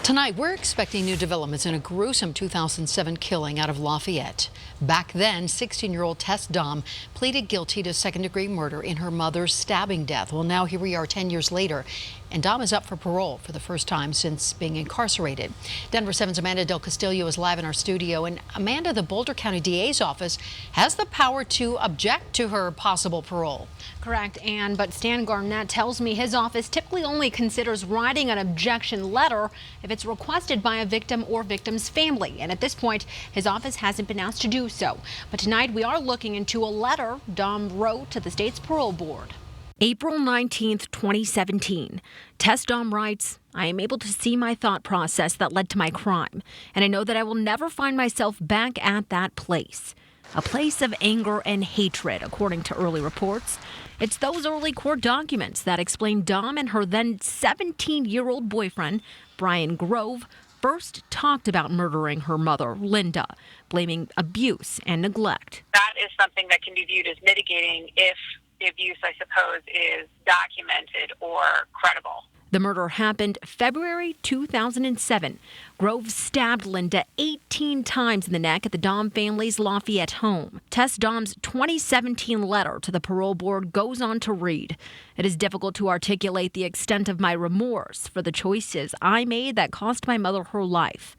Tonight, we're expecting new developments in a gruesome 2007 killing out of Lafayette. Back then, 16-year-old Tess Damm pleaded guilty to second-degree murder in her mother's stabbing death. Well, now here we are 10 years later, and Damm is up for parole for the first time since being incarcerated. Denver 7's Amanda Del Castillo is live in our studio. And Amanda, the Boulder County DA's office has the power to object to her possible parole. Correct, Ann, but Stan Garnett tells me his office typically only considers writing an objection letter if it's requested by a victim or victim's family. And at this point, his office hasn't been asked to do so. But tonight we are looking into a letter Damm wrote to the state's parole board. April 19th, 2017. Tess Damm writes, "I am able to see my thought process that led to my crime, and I know that I will never find myself back at that place. A place of anger and hatred, according to early reports. It's those early court documents that explain Damm and her then 17-year-old boyfriend, Bryan Grove, first talked about murdering her mother, Linda, blaming abuse and neglect." That is something that can be viewed as mitigating if the abuse, I suppose, is documented or credible. The murder happened February 2007. Grove stabbed Linda 18 times in the neck at the Damm family's Lafayette home. Tess Damm's 2017 letter to the parole board goes on to read, "It is difficult to articulate the extent of my remorse for the choices I made that cost my mother her life."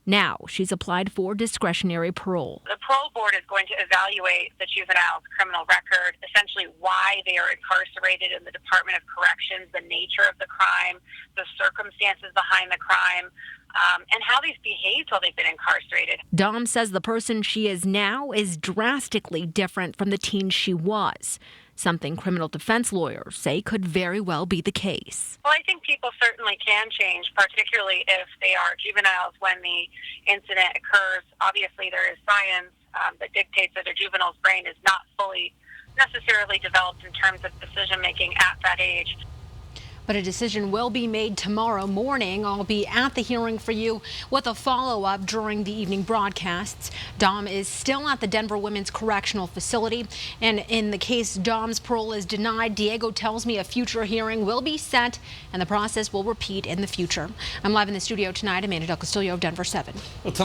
Now she's applied for discretionary parole. The parole board is going to evaluate the juvenile's criminal record, essentially why they are incarcerated in the Department of Corrections, the nature of the crime, the circumstances behind the crime, and how they've behaved while they've been incarcerated. Damm says the person she is now is drastically different from the teen she was, something criminal defense lawyers say could very well be the case. Well, I think people certainly can change, particularly if they are juveniles when the incident occurs. Obviously, there is science that dictates that a juvenile's brain is not fully necessarily developed in terms of decision-making at that age. But a decision will be made tomorrow morning. I'll be at the hearing for you with a follow-up during the evening broadcasts. Damm is still at the Denver Women's Correctional Facility. And in the case Damm's parole is denied, Diego tells me a future hearing will be set and the process will repeat in the future. I'm live in the studio tonight. Amanda Del Castillo, Denver 7. Well, tonight